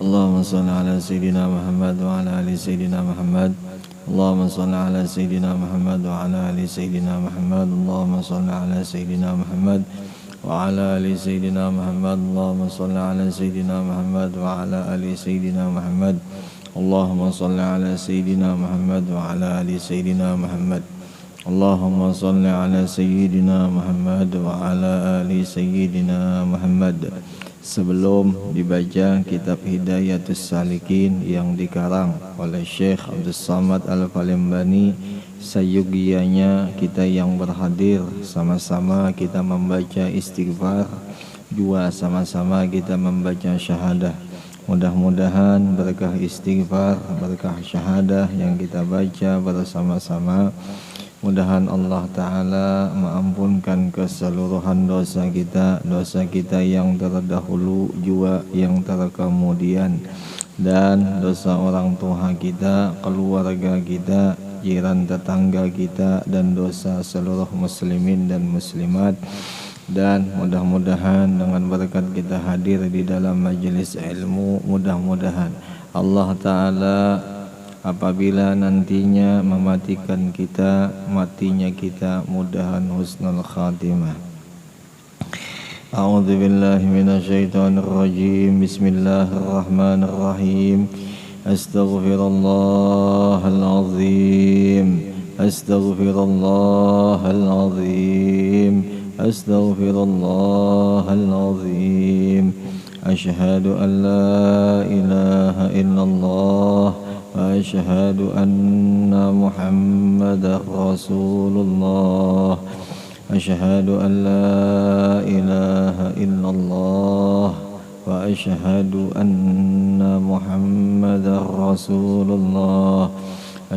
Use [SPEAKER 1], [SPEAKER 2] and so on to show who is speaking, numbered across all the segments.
[SPEAKER 1] Allahumma salli ala Sayyidina Muhammad wa ala ali Sayyidina Muhammad. Allahumma salli ala Sayyidina Muhammad wa ala ali Sayyidina Muhammad. Allahumma salli ala Sayyidina Muhammad wa ala ali Sayyidina Muhammad. Allahumma salli ala Sayyidina Muhammad wa ala ali Sayyidina Muhammad. Allahumma salli ala Sayyidina Muhammad wa ala ali Sayyidina Muhammad. Allahumma salli ala Sayyidina Muhammad wa ala ali Sayyidina Muhammad. Sebelum dibaca kitab Hidayatus Salikin yang dikarang oleh Syekh Abdus Samad Al-Palembani, sayugianya kita yang berhadir sama-sama kita membaca istighfar, juga sama-sama kita membaca syahadah. Mudah-mudahan berkah istighfar, berkah syahadah yang kita baca bersama-sama, mudahan Allah Ta'ala mengampunkan keseluruhan dosa kita yang terdahulu juga yang terkemudian, dan dosa orang tua kita, keluarga kita, jiran tetangga kita, dan dosa seluruh muslimin dan muslimat. Dan mudah-mudahan dengan berkat kita hadir di dalam majelis ilmu, mudah-mudahan Allah Ta'ala apabila nantinya mematikan kita, matinya kita mudahan husnul khatimah. A'udzu billahi minasyaitonir rajim. Bismillahirrahmanirrahim. Astaghfirullahal azim. Astaghfirullahal azim. Astaghfirullahal azim. Asyhadu an la ilaha illallah وأشهد أن محمدا رسول الله. أشهد أن لا إله إلا الله وأشهد أن محمدا رسول الله.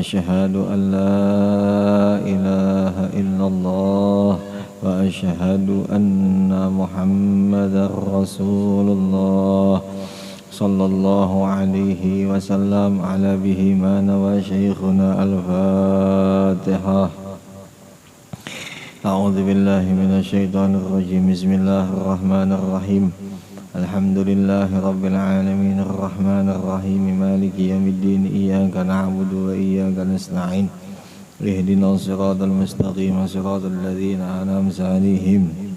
[SPEAKER 1] أشهد أن لا إله إلا الله وأشهد أن محمدا رسول الله. Sallallahu alaihi wasallam ala bihi mana wa syekhuna al-Fatihah. A'udzu billahi minasyaitonir rajim. Bismillahirrahmanirrahim. Alhamdulillahi rabbil alamin arrahmanir rahim maliki yaumiddin. Iyyaka na'budu wa iyyaka nasta'in. Ihdinas siratal mustaqim siratal ladzina an'amta 'alaihim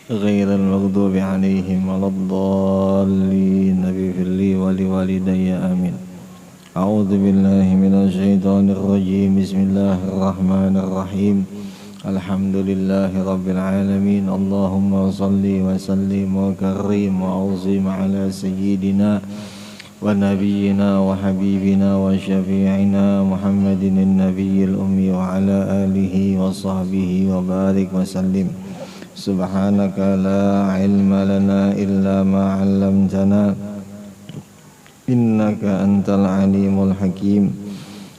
[SPEAKER 1] غير المغضوب عليهم ولا الضالين. اغفر لي ولوالدي آمين. أعوذ بالله من الشيطان الرجيم. بسم الله الرحمن الرحيم. الحمد لله رب العالمين. اللهم صل وسلم وكرم وعظم على سيدنا ونبينا وحبيبنا وشفيعنا محمد النبي الأمي وعلى آله وصحبه وبارك وسلم. Subhanaka la ilma lana illa ma 'allamtana innaka antal alimul hakim.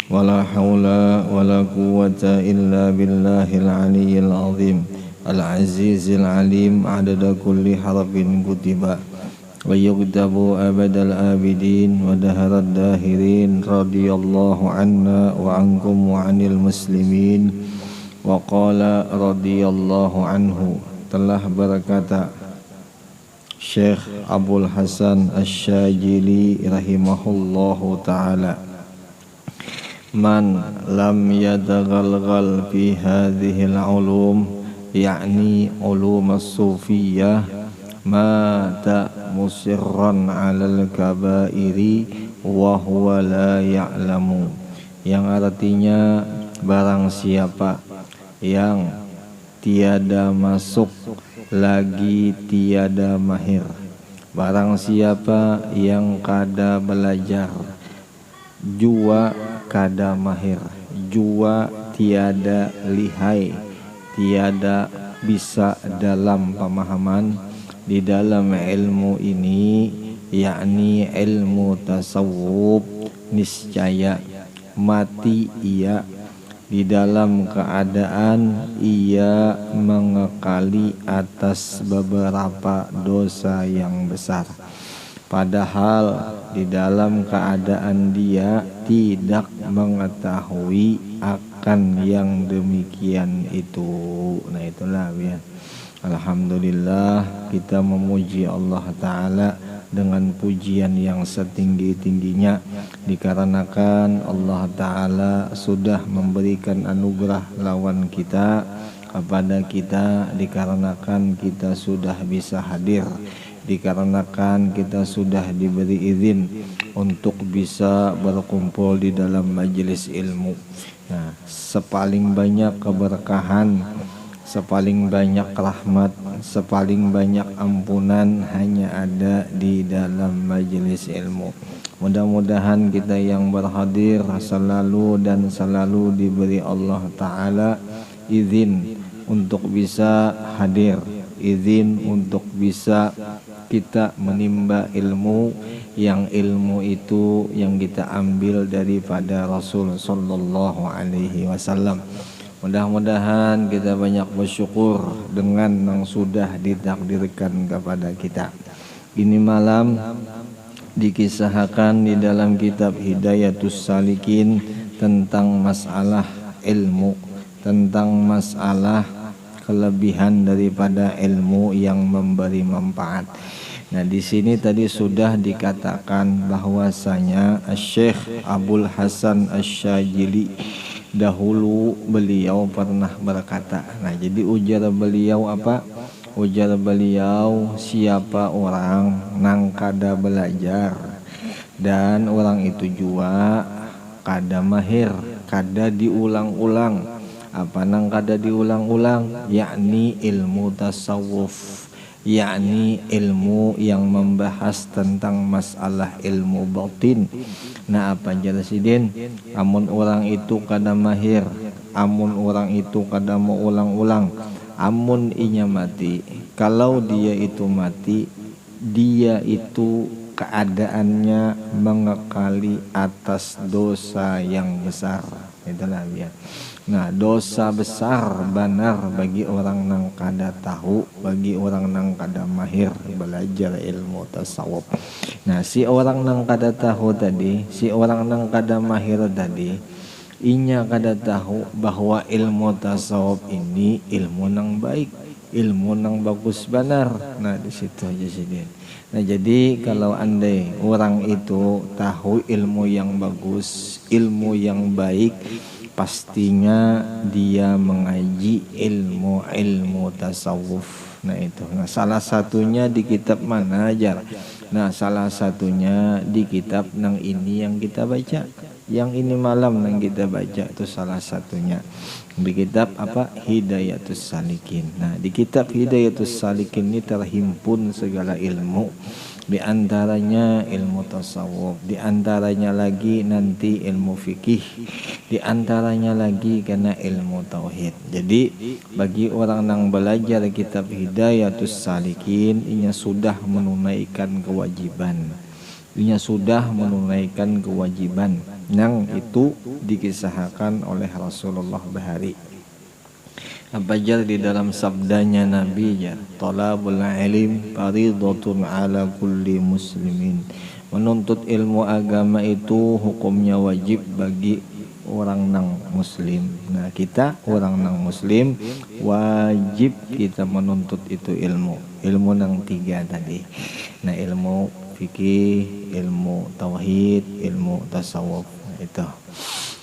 [SPEAKER 1] Wala haula wala quwwata illa billahil aliyyil azim al azizil alim. Adada kulli harfin kutiba wa yuktabu abadal abidin wa daharad dahirin. Radiyallahu anna wa ankum wa anil muslimin. Wa qala radiyallahu anhu. Telah berkata Syekh Abul Hasan Asy-Syadzili rahimahullahu ta'ala, man lam yataghalghal fi hadhil ulum, yakni ulum as-sufiyyah, mata musirran 'alal kabairi wa huwa la ya'lamu. Yang artinya barang siapa yang tiada masuk lagi tiada mahir, barang siapa yang kada belajar jua kada mahir, jua tiada lihai, tiada bisa dalam pemahaman di dalam ilmu ini, yakni ilmu tasawuf, niscaya mati ia di dalam keadaan ia mengekali atas beberapa dosa yang besar, padahal di dalam keadaan dia tidak mengetahui akan yang demikian itu. Nah itulah ya. Alhamdulillah kita memuji Allah Ta'ala dengan pujian yang setinggi-tingginya, dikarenakan Allah Ta'ala sudah memberikan anugerah lawan kita kepada kita, dikarenakan kita sudah bisa hadir, dikarenakan kita sudah diberi izin untuk bisa berkumpul di dalam majelis ilmu. Nah, sepaling banyak keberkahan, sepaling banyak rahmat, sepaling banyak ampunan hanya ada di dalam majelis ilmu. Mudah-mudahan kita yang berhadir selalu dan selalu diberi Allah Ta'ala izin untuk bisa hadir, izin untuk bisa kita menimba ilmu, yang ilmu itu yang kita ambil daripada Rasul Sallallahu Alaihi Wasallam. Mudah-mudahan kita banyak bersyukur dengan yang sudah ditakdirkan kepada kita. Ini malam dikisahkan di dalam kitab Hidayatus Salikin tentang masalah ilmu, tentang masalah kelebihan daripada ilmu yang memberi manfaat. Nah, di sini tadi sudah dikatakan bahwasanya Syekh Abdul Hasan Asy-Syadzili dahulu beliau pernah berkata. Nah, jadi ujar beliau apa? Ujar beliau, siapa orang nang kada belajar dan orang itu juga kada mahir, kada diulang-ulang. Apa nang kada diulang-ulang? Yakni ilmu tasawuf, yakni ilmu yang membahas tentang masalah ilmu batin. Nah, apa jelasidin? Amun orang itu kada mahir, amun orang itu kada mau ulang-ulang, amun inya mati, kalau dia itu mati, dia itu keadaannya mengekali atas dosa yang besar. Itulah dia. Nah, dosa besar benar bagi orang nang kada tahu, bagi orang nang kada mahir belajar ilmu tasawuf. Nah, si orang nang kada tahu tadi, si orang nang kada mahir tadi, inya kada tahu bahwa ilmu tasawuf ini ilmu nang baik, ilmu nang bagus benar. Nah, di situ aja sih dia. Nah, jadi kalau andai orang itu tahu ilmu yang bagus, ilmu yang baik, pastinya dia mengaji ilmu tasawuf. Nah, itu. Nah, salah satunya di kitab mana aja? Nah, salah satunya di kitab nang ini yang kita baca. Yang ini malam yang kita baca itu salah satunya. Di kitab apa? Hidayatus Salikin. Nah, di kitab Hidayatus Salikin ini terhimpun segala ilmu. Di antaranya ilmu tasawuf, di antaranya lagi nanti ilmu fikih, di antaranya lagi karena ilmu tauhid. Jadi bagi orang yang belajar kitab Hidayatus Salikin, inya sudah menunaikan kewajiban. Inya sudah menunaikan kewajiban yang itu dikisahkan oleh Rasulullah Bahari. Apa jar di dalam sabdanya Nabi jar, talabul ilm fardhatun ala kulli muslimin. Menuntut ilmu agama itu hukumnya wajib bagi orang nang muslim. Nah, kita orang nang muslim wajib kita menuntut itu ilmu nang tiga tadi. Nah, ilmu fikih, ilmu tauhid, ilmu tasawuf. Nah, itu.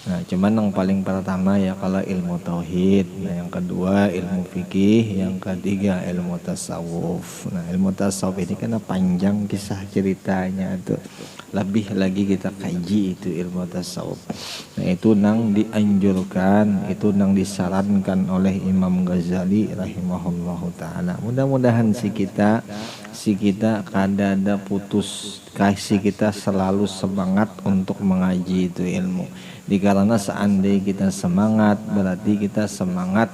[SPEAKER 1] Nah, cuman yang paling pertama ya kalau ilmu tauhid, nah yang kedua ilmu fikih, yang ketiga ilmu tasawuf. Nah, ilmu tasawuf ini karena panjang kisah ceritanya tuh. Lebih lagi kita kaji itu ilmu tasawuf. Nah, itu nang dianjurkan, itu nang disarankan oleh Imam Ghazali rahimahullahu taala. Mudah-mudahan si kita kada ada putus, kasih kita selalu semangat untuk mengaji itu ilmu. Karena seandainya kita semangat, berarti kita semangat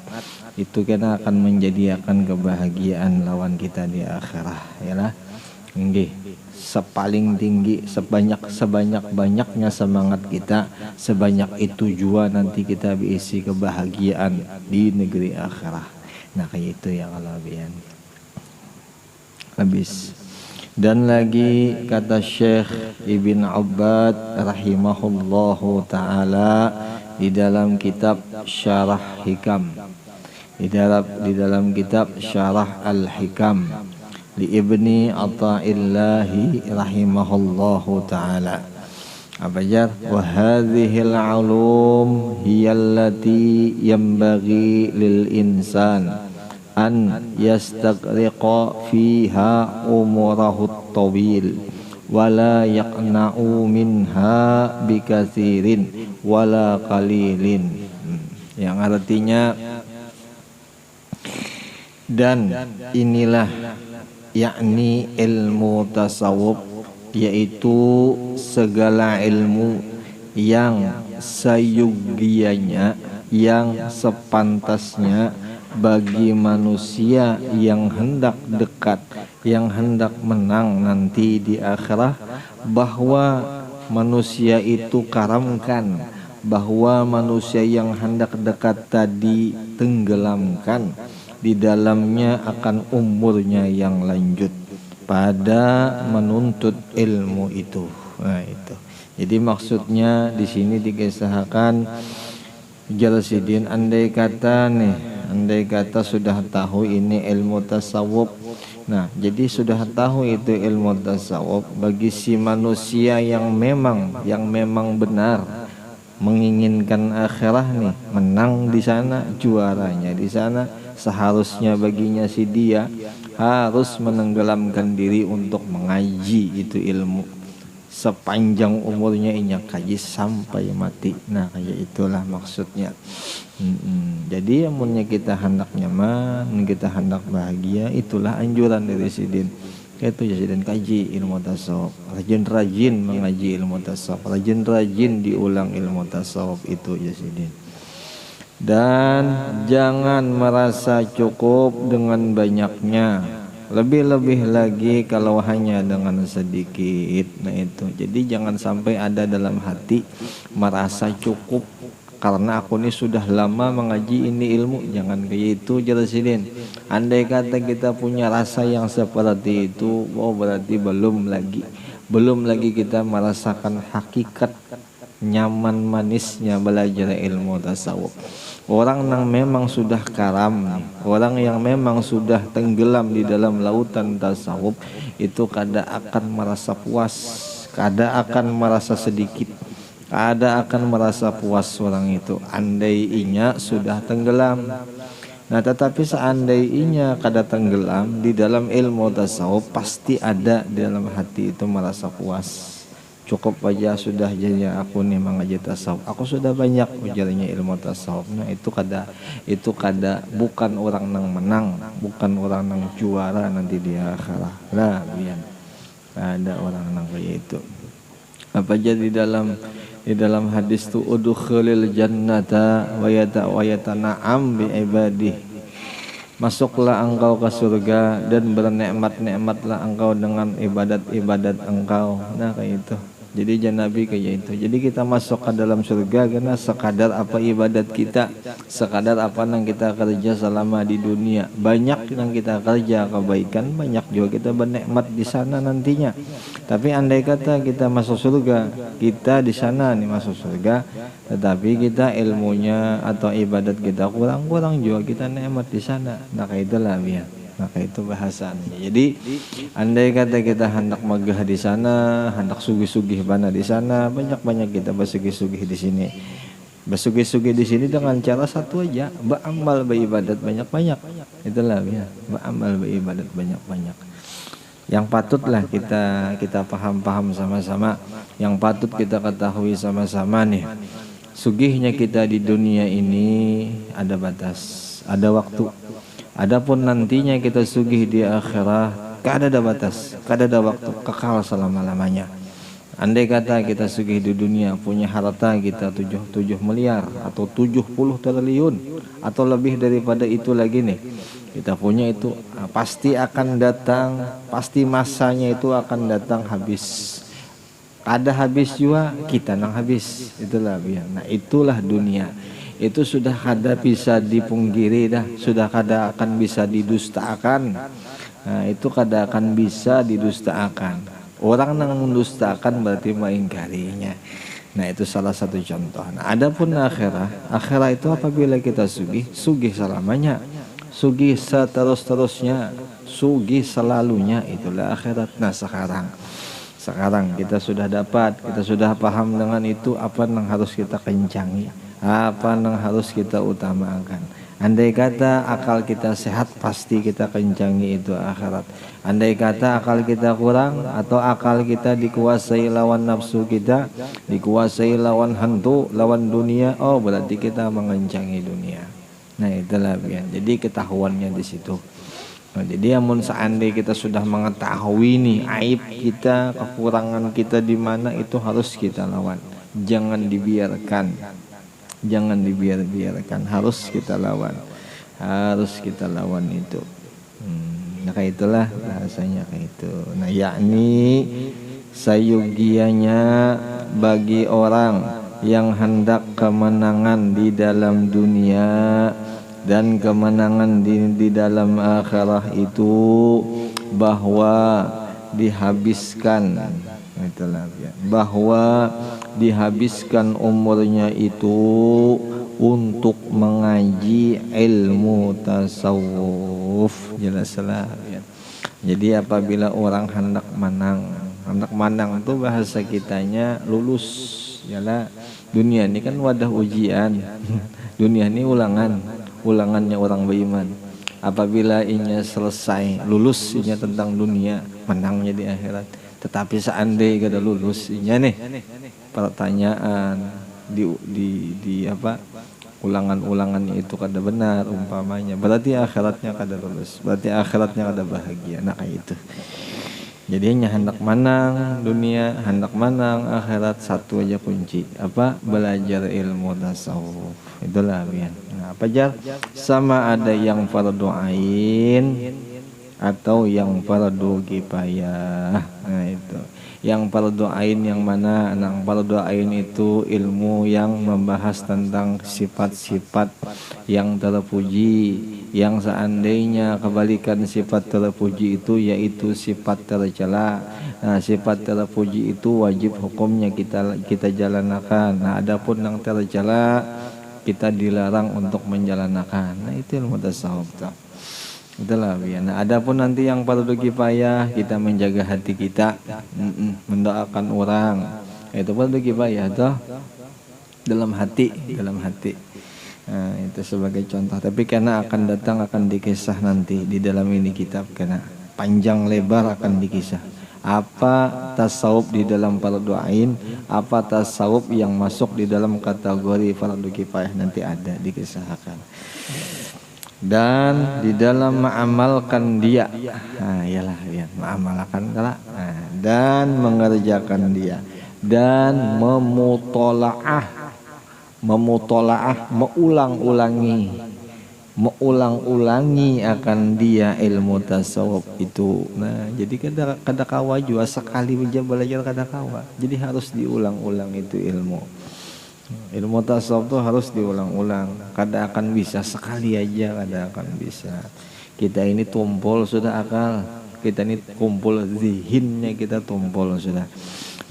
[SPEAKER 1] itu kita akan menjadikan kebahagiaan lawan kita di akhirah, ya lah. Nggih, sepaling tinggi, sebanyak-banyaknya semangat kita, sebanyak itu jua nanti kita berisi kebahagiaan di negeri akhirah. Nah, kayak itu ya kalau bian. Habis. Dan lagi kata Syekh Ibn Abbad rahimahullahu ta'ala di dalam kitab Syarah Hikam, di dalam kitab Syarah Al-Hikam, li Ibni Atha'illahi rahimahullahu ta'ala. Apa jar? Wa hadhil ulum hiyallati yanbaghi lil insan an yastaqriqa fiha umurahu tawil wala yaqna'u minha bikathirin wala qalilin. Yang artinya, dan inilah yakni ilmu tasawuf, yaitu segala ilmu yang sayugianya, yang sepantasnya bagi manusia yang hendak dekat, yang hendak menang nanti di akhirat, bahwa manusia itu karamkan, bahwa manusia yang hendak dekat tadi tenggelamkan, di dalamnya akan umurnya yang lanjut pada menuntut ilmu itu. Nah, itu. Jadi maksudnya di sini dikisahkan Jalsidin, andai kata sudah tahu ini ilmu tasawuf. Nah, jadi sudah tahu itu ilmu tasawuf bagi si manusia yang memang benar menginginkan akhirah nih, menang di sana, juaranya di sana, seharusnya baginya si dia harus menenggelamkan diri untuk mengaji itu ilmu sepanjang umurnya, inya kaji sampai mati. Nah, kayak itulah maksudnya. Jadi amunnya kita hendak nyaman, kita hendak bahagia, itulah anjuran dari Sidin. Itu ya Sidin, kaji ilmu tasawuf, rajin-rajin mengaji ilmu tasawuf, rajin-rajin diulang ilmu tasawuf itu ya Sidin. Dan jangan merasa cukup dengan banyaknya, lebih-lebih lagi kalau hanya dengan sedikit. Nah itu, jadi jangan sampai ada dalam hati merasa cukup karena aku ini sudah lama mengaji ini ilmu. Jangan kayak itu Jalsidin. Andai kata kita punya rasa yang seperti itu, oh berarti belum lagi kita merasakan hakikat nyaman manisnya belajar ilmu tasawuf. Orang yang memang sudah karam, orang yang memang sudah tenggelam di dalam lautan tasawuf, itu kada akan merasa puas, kada akan merasa sedikit, kada akan merasa puas orang itu andai inya sudah tenggelam. Nah, tetapi seandainya kada tenggelam di dalam ilmu tasawuf, pasti ada di dalam hati itu merasa puas. Cukup aja sudah jadi aku nih mengaji tasawuf, aku sudah banyak ujarnya ilmu tasawuf. Nah itu kada bukan orang nang menang, bukan orang nang juara nanti di akhirat. Nah biar ada orang nang kayak itu. Apa aja di dalam hadis tu, udkhulil jannata wa yatana'am bi ibadih, masuklah engkau ke surga dan bernikmat-nikmatlah engkau dengan ibadat-ibadat engkau. Nah kayak itu. Jadi Nabi kayak itu. Jadi kita masuk ke dalam surga karena sekadar apa ibadat kita, sekadar apa yang kita kerja selama di dunia. Banyak yang kita kerja kebaikan, banyak juga kita bernikmat di sana nantinya. Tapi andai kata kita masuk surga, kita di sana nih masuk surga, tetapi kita ilmunya atau ibadat kita kurang juga kita nikmat di sana. Nah kayak itulah ya. Maka itu bahasanya. Jadi andai kata kita hendak megah di sana, hendak sugih-sugih bana di sana, banyak-banyak kita bersugih-sugih di sini. Bersugih-sugih di sini dengan cara satu aja, beramal beribadat banyak-banyak. Itulah ya, beramal beribadat banyak-banyak. Yang patutlah kita paham sama-sama, yang patut kita ketahui sama-sama nih. Sugihnya kita di dunia ini ada batas, ada waktu. Adapun nantinya kita sugih di akhirat, kada ada batas, kada ada waktu, kekal selama-lamanya. Andai kata kita sugih di dunia, punya harta kita 7 miliar atau 70 triliun atau lebih daripada itu lagi nih, kita punya itu, pasti akan datang, pasti masanya itu akan datang habis. Ada habis juga, kita nang habis. Itulah ya. Nah itulah dunia. Itu sudah kada bisa dipungkiri dah, sudah kada akan bisa didustakan. Nah itu kada akan bisa didustakan. Orang yang mendustakan berarti mengingkarinya. Nah itu salah satu contoh. Nah adapun akhirat itu apabila kita sugih selamanya. sugih seterus-terusnya, sugih selalunya, itulah akhirat. Nah sekarang kita sudah dapat, kita sudah paham dengan itu, apa yang harus kita kencangi, apa yang harus kita utamakan. Andai kata akal kita sehat, pasti kita kencangi itu akhirat. Andai kata akal kita kurang, atau akal kita dikuasai lawan nafsu kita, dikuasai lawan hantu, lawan dunia, oh berarti kita mengencangi dunia. Nah itulah ya. Jadi ketahuannya di situ. Nah, jadi amun seandainya kita sudah mengetahui nih aib kita, kekurangan kita di mana, itu harus kita lawan. Jangan dibiarkan. Jangan dibiarkan, harus kita lawan. Harus kita lawan itu. Nah kayak itulah bahasanya kayak itu. Nah yakni sayugianya bagi orang yang hendak kemenangan di dalam dunia dan kemenangan di dalam akhirah itu, bahwa dihabiskan, itulah ya, bahwa dihabiskan umurnya itu untuk mengaji ilmu tasawuf. Jelaslah ya. Jadi apabila orang hendak menang itu bahasa kitanya lulus. Yalah, dunia ini kan wadah ujian. Dunia ini ulangannya orang beriman. Apabila inya selesai, lulus inya tentang dunia, menangnya di akhirat. Tetapi seandainya kada lulus inya nih, pertanyaan di apa, ulangan itu kada benar umpamanya, berarti akhiratnya kada lulus, berarti akhiratnya kada bahagia. Nah kayak itu. Jadinya hendak menang dunia, hendak menang akhirat, satu aja kunci, apa? Belajar ilmu tasawuf. Itulah ya. Nah, pajar sama ada yang fardu ain atau yang fardu kifayah. Nah itu. Yang fardu ain yang mana? Yang fardu ain itu ilmu yang membahas tentang sifat-sifat yang terpuji, yang seandainya kebalikan sifat terpuji itu yaitu sifat tercela. Nah, sifat terpuji itu wajib hukumnya kita jalankan. Nah, adapun yang tercela kita dilarang untuk menjalankan. Nah, itu ilmu tasawuf. Itulah ya. Nah, adapun nanti yang fardu kifayah, kita menjaga hati kita, mendoakan orang. Itu fardu kifayah toh, dalam hati. Nah, itu sebagai contoh. Tapi karena akan datang, akan dikisah nanti di dalam ini kitab, karena panjang lebar akan dikisah. Apa tasawuf di dalam fardu ain, apa tasawuf yang masuk di dalam kategori fardu kifayah, nanti ada dikisahkan. Dan di dalam mengamalkan dia, nah iyalah ya, mengamalkan nah, dan mengerjakan dia, dan memutolaah, mengulang-ulangi akan dia ilmu tasawuf itu. Nah jadi kada kawa juga sekali aja belajar kada kawa, jadi harus diulang-ulang itu ilmu tasawuf tuh harus diulang-ulang. Kada akan bisa sekali aja, kada akan bisa. Kita ini tumpul sudah akal, kita ini kumpul zihinnya, kita tumpul sudah.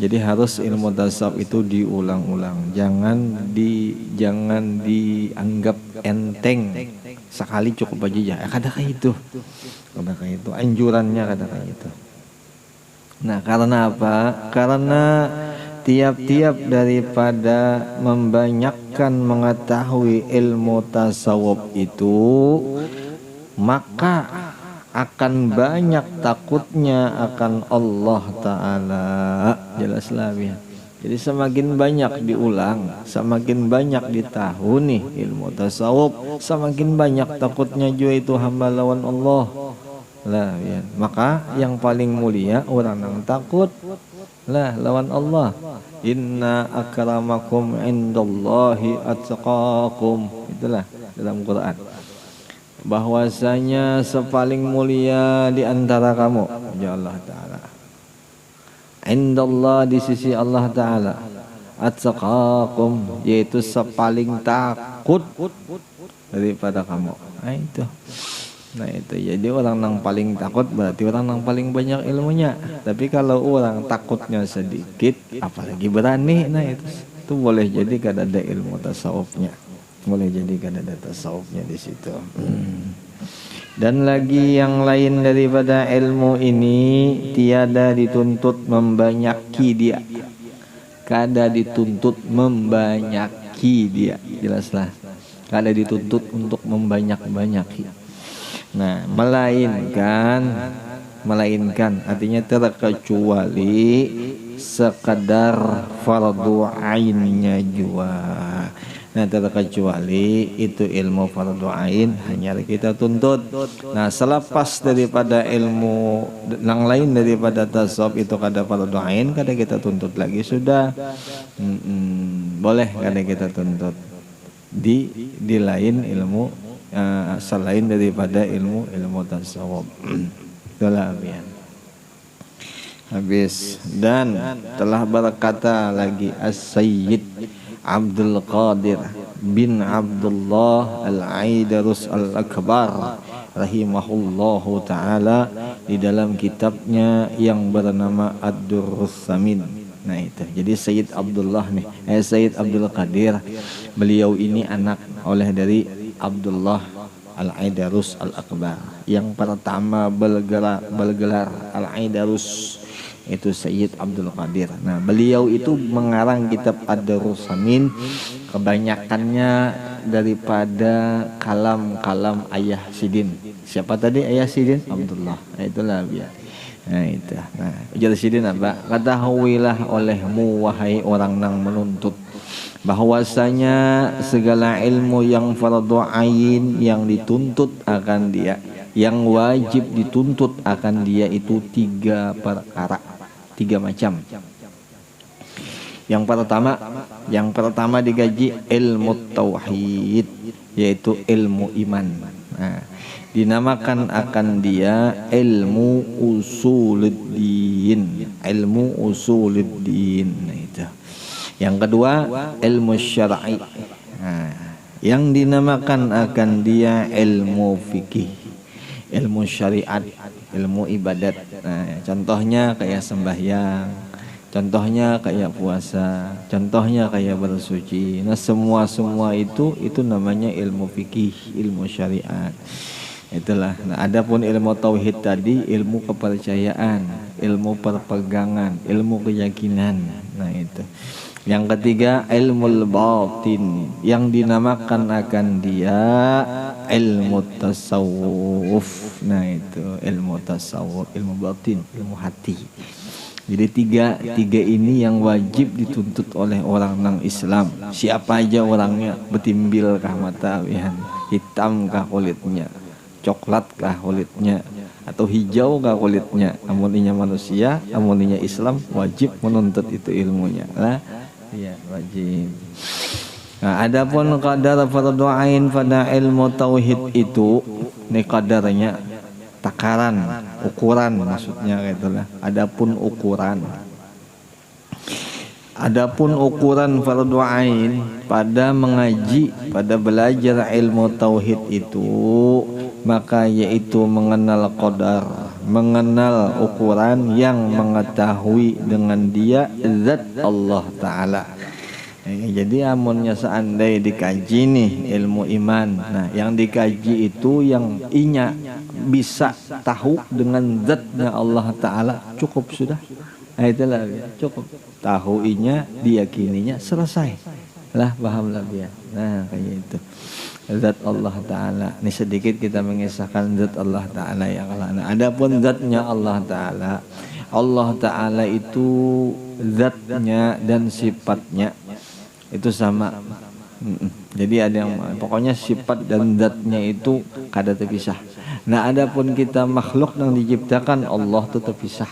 [SPEAKER 1] Jadi harus ilmu tasawuf itu diulang-ulang. Jangan dianggap enteng. Sekali cukup aja ya. Kada kayak itu. Anjurannya kada kayak itu. Nah, karena apa? Karena tiap-tiap daripada membanyakkan mengetahui ilmu tasawuf itu, maka akan banyak takutnya akan Allah Ta'ala. Jelaslah ya. Jadi semakin banyak diulang, semakin banyak ditahuni ilmu tasawuf, semakin banyak takutnya juga itu hamba lawan Allah lah ya. Maka yang paling mulia orang yang takut lah lawan Allah. Inna akramakum indallahi atqakum. Itulah dalam Quran. Bahwasanya sepaling mulia di antara kamu, ya Allah Ta'ala, indallah, di sisi Allah Ta'ala, atqakum, yaitu sepaling takut daripada kamu. Nah itu jadi orang yang paling takut berarti orang yang paling banyak ilmunya. Tapi kalau orang takutnya sedikit, apalagi berani, nah itu boleh jadi kada ada ilmu tasawufnya, boleh jadi kada ada tasawufnya di situ. Dan lagi yang lain daripada ilmu ini tiada dituntut membanyaki dia, kada dituntut membanyaki dia, jelaslah, kada dituntut untuk membanyak-banyaki. Nah, melainkan artinya terkecuali sekadar fardu ainnya jua. Nah, terkecuali itu ilmu fardu ain hanya kita tuntut. Nah, selepas daripada ilmu yang lain daripada tasawuf itu kada fardu ain, kada kita tuntut lagi sudah. Boleh kada kita tuntut di lain ilmu selain daripada ilmu tasawuf. Itulah ya. Habis. Dan telah berkata lagi As-Sayyid Abdul Qadir bin Abdullah Al-Aidarus Al-Akbar rahimahullahu ta'ala di dalam kitabnya yang bernama Ad-Durrus Samin. Nah itu, jadi Sayyid Abdullah nih, Sayyid Abdul Qadir, beliau ini anak oleh dari Abdullah Al-Aidarus Al-Akbar. Yang pertama bergelar Al-Aidarus itu Sayyid Abdul Qadir. Nah, beliau itu mengarang kitab Ad-Durrus Samin, kebanyakannya daripada kalam-kalam Ayah Sidin. Siapa tadi Ayah Sidin? Abdullah. Nah, itulah dia. Nah, itu. Nah, ujar Sidin apa? Ketahuilah olehmu wahai orang nang menuntut, bahwasanya segala ilmu yang fardu ain yang dituntut akan dia, yang wajib dituntut akan dia itu 3 perkara, 3 macam. Yang pertama digaji ilmu tauhid, yaitu ilmu iman. Nah, dinamakan akan dia ilmu usuluddin, ilmu usuluddin. Nah, itu. Yang kedua ilmu syar'i. Nah, yang dinamakan akan dia ilmu fikih, ilmu syariat, ilmu ibadat. Nah, contohnya kayak sembahyang, contohnya kayak puasa, contohnya kayak bersuci. Nah, semua itu namanya ilmu fikih, ilmu syariat. Itulah. Nah, adapun ilmu tauhid tadi ilmu kepercayaan, ilmu perpegangan, ilmu keyakinan. Nah, itu. Yang ketiga ilmu batin, yang dinamakan akan dia ilmu tasawuf. Nah, itu ilmu tasawuf, ilmu batin, ilmu hati. Jadi tiga ini yang wajib dituntut oleh orang nang Islam. Siapa aja orangnya, betimbil kah mata, hitam kah kulitnya, coklat kah kulitnya, atau hijau kah kulitnya, amuninya manusia, amuninya Islam, wajib menuntut itu ilmunya lah. Iya, wajib. Nah, adapun qadar fardu ain pada ilmu tauhid itu, ini qadarnya takaran, ukuran maksudnya gitulah. Adapun ukuran fardu ain pada mengaji, pada belajar ilmu tauhid itu, maka yaitu mengenal qadar, mengenal ukuran yang mengetahui dengan dia zat Allah Ta'ala. Jadi amunnya seandainya dikaji nih ilmu iman, nah yang dikaji itu yang inya bisa tahu dengan zatnya Allah Ta'ala, cukup sudah. Nah, itulah cukup. Tahu inya, diyakininya, selesai lah, pahamlah dia. Nah, kayak itu zat Allah Ta'ala. Ini sedikit kita mengisahkan zat Allah Ta'ala yang nah, adapun zatnya Allah Ta'ala itu zatnya dan sifatnya itu sama. Jadi ada yang pokoknya sifat dan zatnya itu kada terpisah. Nah, adapun kita makhluk yang diciptakan Allah itu terpisah.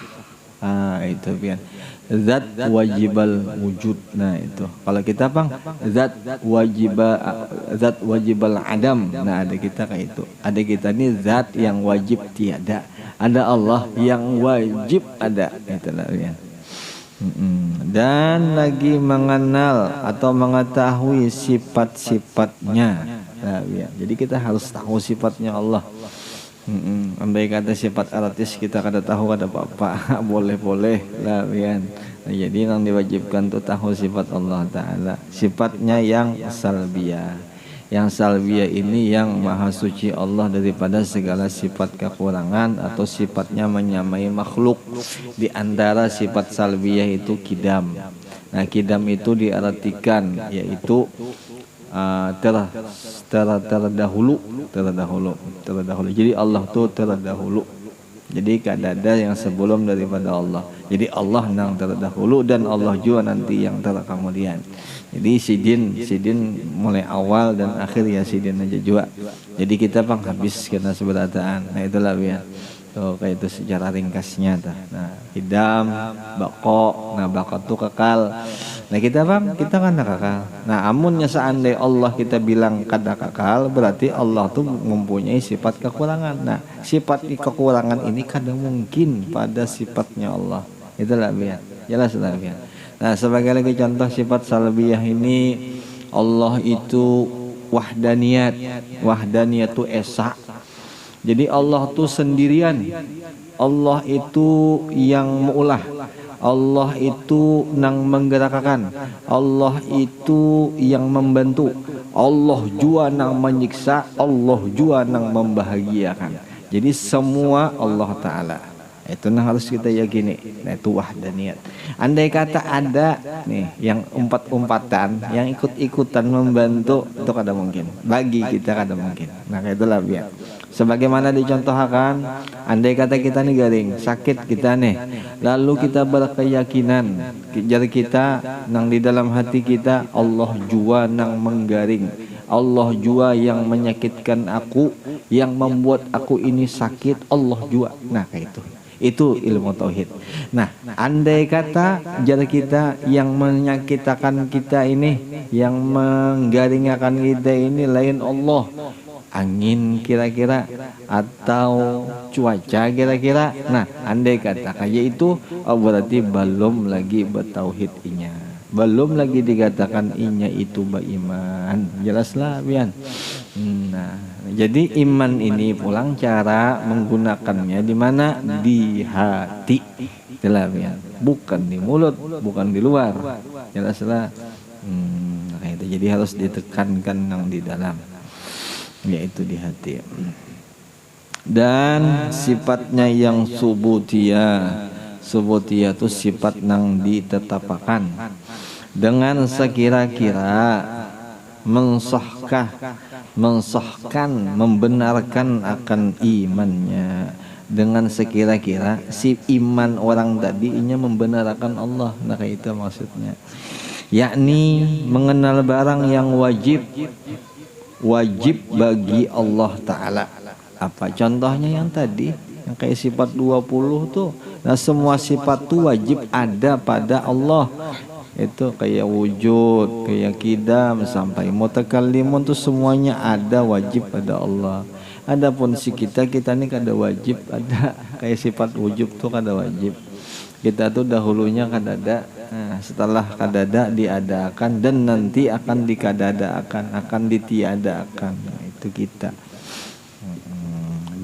[SPEAKER 1] Itu kan zat wajibal wujud. Nah, itu kalau kita bang zat wajibal adam. Nah, ada kita kayak itu. Ada kita ini zat yang wajib tiada, ada Allah yang wajib ada. Itulah ya. Dan lagi mengenal atau mengetahui sifat-sifatnya. Nah, ya. Jadi kita harus tahu sifatnya Allah. Andai kata sifat artis kita kada tahu kada apa-apa, boleh lah ya. Nah, jadi yang diwajibkan tuh tahu sifat Allah Ta'ala, sifatnya yang salbiyah, Yang salbiyah ini yang maha suci Allah daripada segala sifat kekurangan atau sifatnya menyamai makhluk. Di antara sifat salbiyah itu kidam. Nah, kidam itu diartikan yaitu terdahulu. Jadi Allah tuh terdahulu. Jadi kadada yang sebelum daripada Allah. Jadi Allah yang terdahulu dan Allah juga nanti yang terkemudian. Jadi sidin mulai awal dan akhir ya sidin aja juga. Jadi kita habis kena seberataan. Nah itulah ya. So, kayak itu secara ringkasnya dah. Nah, hidam, bako, nah bako itu kekal. Nah kita kan kekal. Nah amunnya seandainya Allah kita bilang kada kekal, berarti Allah tuh mempunyai sifat kekurangan. Nah sifat kekurangan ini kadang mungkin pada sifatnya Allah. Itulah biar jelas lah biar. Nah sebagai lagi contoh sifat salbiyah ini, Allah itu wahdaniyat. Wahdaniyat itu esa. Jadi Allah tuh sendirian. Allah itu yang meulah. Allah itu nang menggerakkan. Allah itu yang membantu. Allah juga nang menyiksa. Allah juga nang membahagiakan. Jadi semua Allah Ta'ala. Itu yang harus kita yakini. Nah itu wahdaniyat. Andai kata ada nih yang umpat-umpatan, yang ikut-ikutan membantu, itu kada mungkin. Bagi kita kada mungkin. Nah itulah biar. Sebagaimana dicontohkan, andai kata kita nih garing, sakit kita nih, lalu kita berkeyakinan, jari kita nang di dalam hati kita, Allah jua nang menggaring, Allah jua yang menyakitkan aku, yang membuat aku ini sakit, Allah jua. Nah kayak itu ilmu tauhid. Nah andai kata jari kita yang menyakitkan kita ini, yang menggaringkan kita ini lain Allah, angin kira-kira atau cuaca kira-kira. Nah andai kata kayak itu, berarti belum lagi bertauhid inya, belum lagi dikatakan inya itu beriman. Jelaslah Bian. Nah jadi iman ini pulang cara menggunakannya di mana? Di hati. Jelas Bian. Bukan di mulut, bukan di luar. Jelaslah. Kayak itu. Jadi harus ditekankan yang di dalam, yaitu di hati. Dan sifatnya yang subutiyah itu sifat nang ditetapakan dengan sekira-kira mensahkan membenarkan akan imannya. Dengan sekira-kira si iman orang tadinya membenarkan Allah. Nah kayak itu maksudnya, yakni mengenal barang yang wajib bagi Allah Ta'ala. Apa contohnya yang tadi, yang kayak sifat 20 tuh. Nah semua sifat tuh wajib ada pada Allah. Itu kayak wujud, kayak kidam, sampai mutakallimun tuh semuanya ada wajib pada Allah. Adapun si kita ini kada wajib ada. Kayak sifat wujud tuh kada wajib. Kita tuh dahulunya kadada, nah, setelah kadada diadakan dan nanti akan dikadadakan, akan ditiadakan. Nah, itu kita.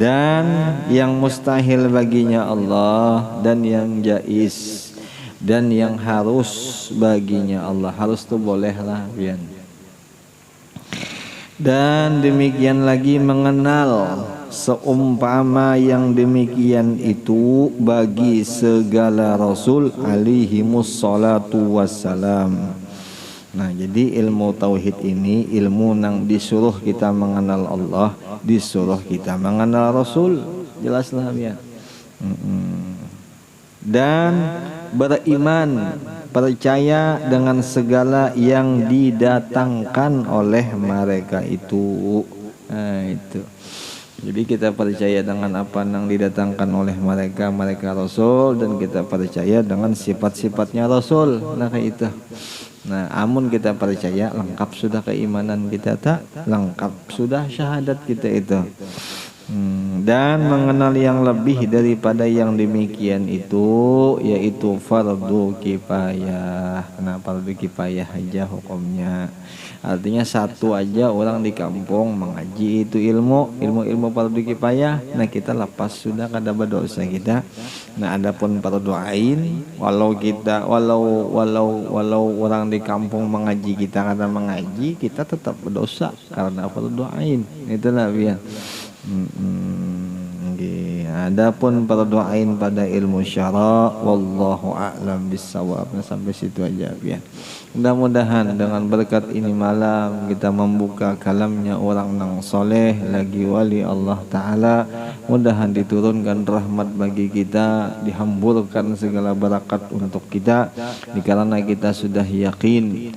[SPEAKER 1] Dan yang mustahil baginya Allah, dan yang jaiz, dan yang harus baginya Allah. Harus tuh boleh lah Bian. Dan demikian lagi mengenal seumpama yang demikian itu bagi segala Rasul alaihimus salatu wassalam. Nah jadi ilmu tauhid ini ilmu nang disuruh kita mengenal Allah, disuruh kita mengenal Rasul. Jelaslah ya. Dan beriman, percaya dengan segala yang didatangkan oleh mereka itu. Nah itu. Jadi kita percaya dengan apa yang didatangkan oleh mereka Rasul, dan kita percaya dengan sifat-sifatnya Rasul. Nah kayak itu. Nah amun kita percaya, lengkap sudah keimanan kita, tak lengkap sudah syahadat kita itu. Dan mengenal yang lebih daripada yang demikian itu yaitu fardu kifayah. Kenapa fardu kifayah aja hukumnya? Artinya satu aja orang di kampung mengaji itu ilmu fardu kifayah. Nah kita lepas sudah kada berdosa kita. Nah adapun fardu ain, walau orang di kampung mengaji kita kada mengaji, kita tetap berdosa karena fardu ain. Itulah biar. Adapun fardu ain pada ilmu syara, wallahu a'lam bissawab. Nah, sampai situ aja ya. Mudah-mudahan dengan berkat ini malam kita membuka kalamnya orang yang soleh lagi wali Allah Ta'ala. Mudahan diturunkan rahmat bagi kita, dihamburkan segala barakat untuk kita, karena kita sudah yakin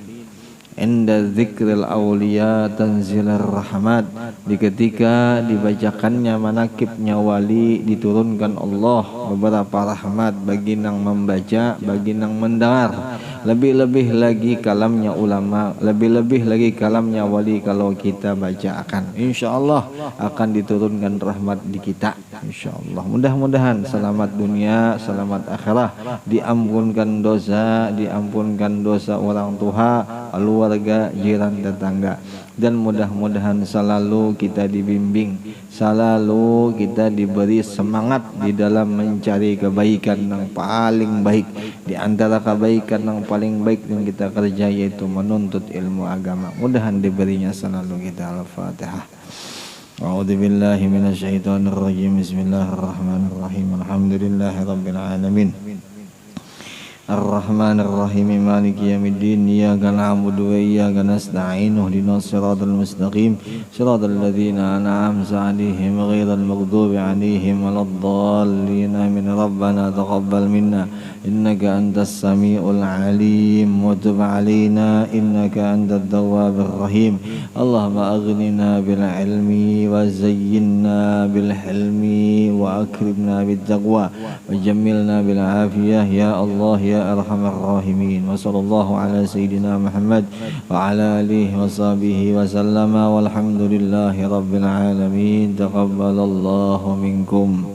[SPEAKER 1] inda zikril awliya tanzilar rahmat. Di ketika dibacakannya manakibnya wali, diturunkan Allah beberapa rahmat bagi nang membaca, bagi nang mendengar. Lebih-lebih lagi kalamnya ulama, lebih-lebih lagi kalamnya wali kalau kita baca akan insyaallah akan diturunkan rahmat di kita insyaallah. Mudah-mudahan selamat dunia, selamat akhirah, diampunkan dosa orang tua, keluarga, jiran, tetangga. Dan mudah-mudahan selalu kita dibimbing, selalu kita diberi semangat di dalam mencari kebaikan yang paling baik. Di antara kebaikan yang paling baik yang kita kerja yaitu menuntut ilmu agama. Mudahan diberinya selalu kita. Al-Fatihah. A'udzubillahi minasyaitonirrajim. Bismillahirrahmanirrahim. Alhamdulillahirabbil alamin. Ar-Rahman Ar-Rahim Maliki Yawmiddin. Iyyaka na'budu wa iyyaka nasta'in. Ihdinas siratal mustaqim. Siratal ladzina an'amta 'alaihim ghairil maghdubi 'alaihim waladdallin. Amin. Rabbana taqabbal minna innaka antas samiul 'alim wa tub 'alaina innaka antat tawwabur rahim. Allahumma aghnina bil 'ilmi wa zayyinna bil hilmi wa akrimna bit taqwa wa jammilna bil 'afiyah ya Allah ya arhamar rahimin. Wa sallallahu ala sayyidina Muhammad wa ala alihi wa sahbihi wa sallama walhamdulillahi rabbil alamin. Taqabbalallahu minkum.